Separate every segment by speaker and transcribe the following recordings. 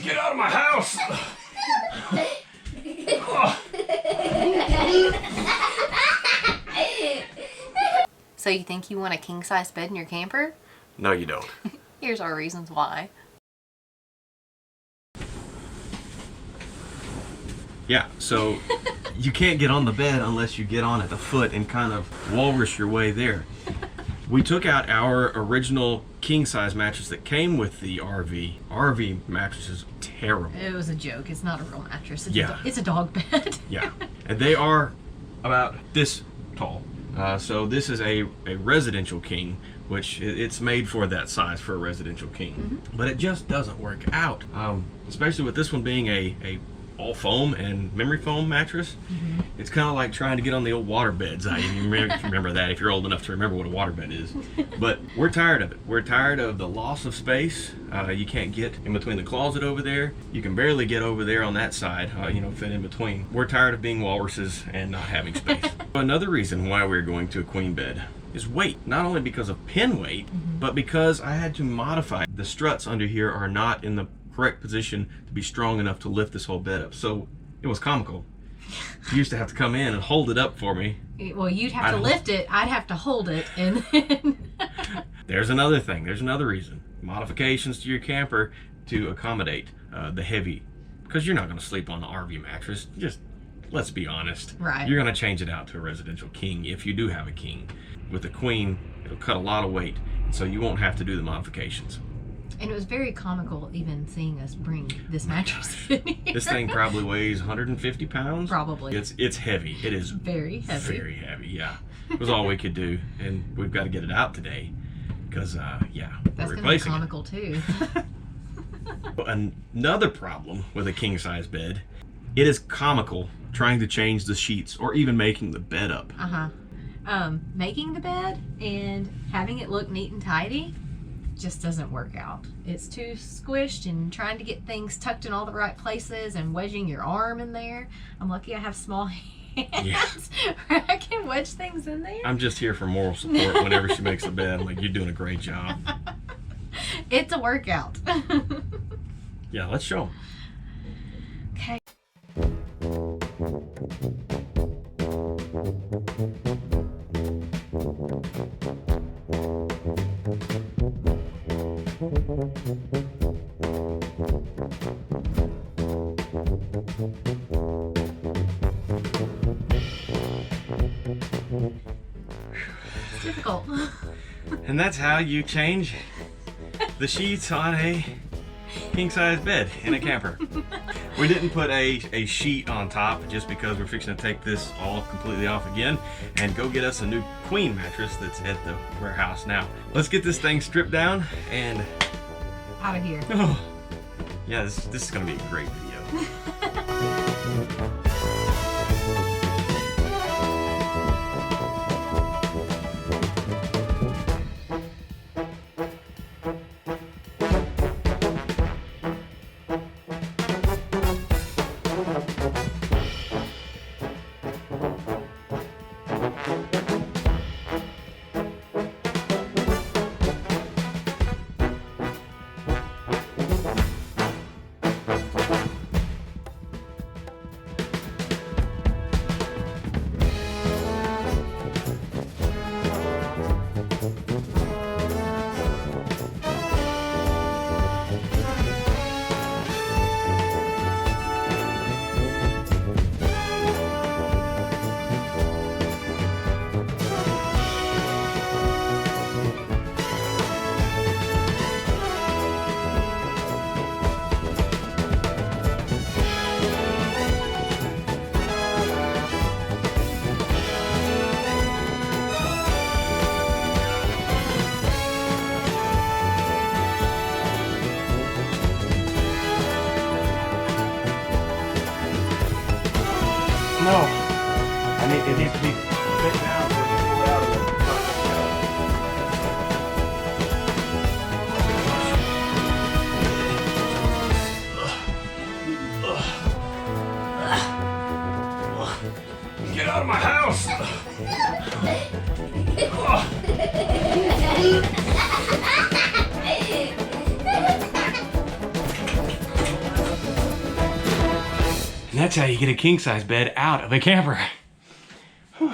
Speaker 1: Get out of my house!
Speaker 2: So you think you want a king-size bed in your camper?
Speaker 1: No, you don't.
Speaker 2: Here's our reasons why.
Speaker 1: Yeah, so you can't get on the bed unless you get on at the foot and kind of walrus your way there. We took out our original king-size mattress that came with the RV. RV mattress is terrible.
Speaker 2: It was a joke. It's not a real mattress. It's
Speaker 1: Yeah.
Speaker 2: it's a dog bed.
Speaker 1: Yeah, and they are about this tall. So this is a residential king, which it's made for that size for a residential king. But it just doesn't work out, especially with this one being a all foam and memory foam mattress. It's kind of like trying to get on the old water beds. I remember that if you're old enough to remember what a water bed is. But we're tired of it. We're tired of the loss of space. You can't get in between the closet over there. You can barely get over there on that side, fit in between. We're tired of being walruses and not having space. Another reason why we're going to a queen bed is weight. Not only because of pin weight, but because I had to modify. The struts under here are not in the correct position to be strong enough to lift this whole bed up. So it was comical. You used to have to come in and hold it up for me.
Speaker 2: Well, you'd have to lift it, I'd have to hold it, and then...
Speaker 1: There's another thing, there's another reason. Modifications to your camper to accommodate the heavy, because you're not going to sleep on the RV mattress. Just, let's be honest.
Speaker 2: Right.
Speaker 1: You're going to change it out to a residential king if you do have a king. With a queen, it'll cut a lot of weight, so you won't have to do the modifications.
Speaker 2: And it was very comical even seeing us bring this mattress in here.
Speaker 1: This thing probably weighs 150 pounds.
Speaker 2: Probably.
Speaker 1: It's heavy. It is
Speaker 2: very heavy.
Speaker 1: Very heavy, yeah. It was all we could do, and we've got to get it out today because,
Speaker 2: That's
Speaker 1: we're
Speaker 2: going to be
Speaker 1: replacing
Speaker 2: comical too.
Speaker 1: Another problem with a king-size bed, it is comical trying to change the sheets or even making the bed up.
Speaker 2: Making the bed and having it look neat and tidy just doesn't work out. It's too squished, and trying to get things tucked in all the right places and wedging your arm in there. I'm lucky I have small hands where I can wedge things in there.
Speaker 1: I'm just here for moral support whenever she makes the bed. I'm like, you're doing a great job.
Speaker 2: It's a workout.
Speaker 1: Yeah, let's show them.
Speaker 2: Okay. It's difficult.
Speaker 1: And that's how you change the sheets on a king-size bed in a camper. We didn't put a sheet on top just because we're fixing to take this all completely off again and go get us a new queen mattress that's at the warehouse now. Let's get this thing stripped down and
Speaker 2: Out of here.
Speaker 1: oh, yeah, this is gonna be a great video. No, it needs to be fit down so we can pull it out of the Get out of my house! that's how you get a king size bed out of a camper. Whew.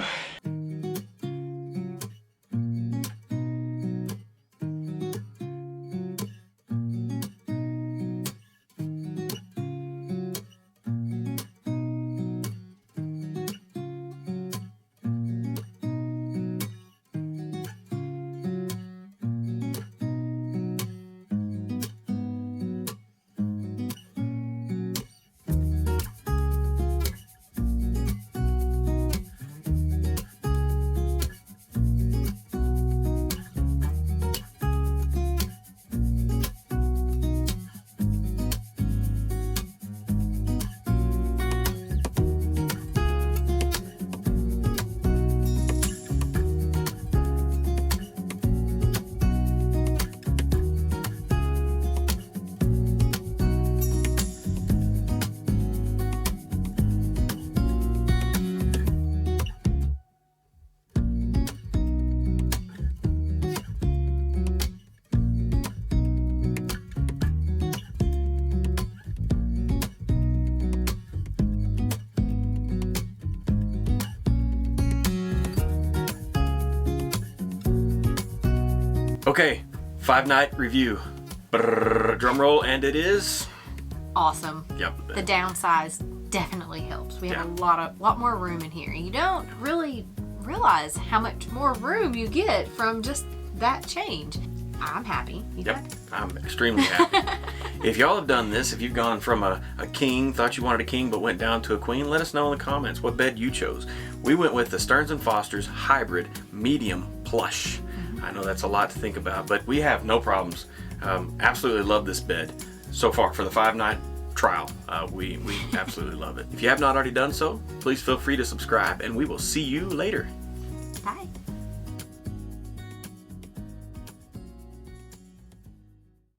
Speaker 1: Okay, 5-night review. Brrr, drum roll, and it is
Speaker 2: Awesome.
Speaker 1: Yep.
Speaker 2: The downsize definitely helps. We have a lot more room in here. You don't really realize how much more room you get from just that change. I'm happy. You
Speaker 1: Yep,
Speaker 2: happy?
Speaker 1: I'm extremely happy. If y'all have done this, if you've gone from a king, thought you wanted a king, but went down to a queen, let us know in the comments what bed you chose. We went with the Stearns & Foster's Hybrid Medium Plush. I know that's a lot to think about, but we have no problems. Absolutely love this bed. So far for the 5-night trial, we absolutely love it. If you have not already done so, please feel free to subscribe, and we will see you later.
Speaker 2: Bye.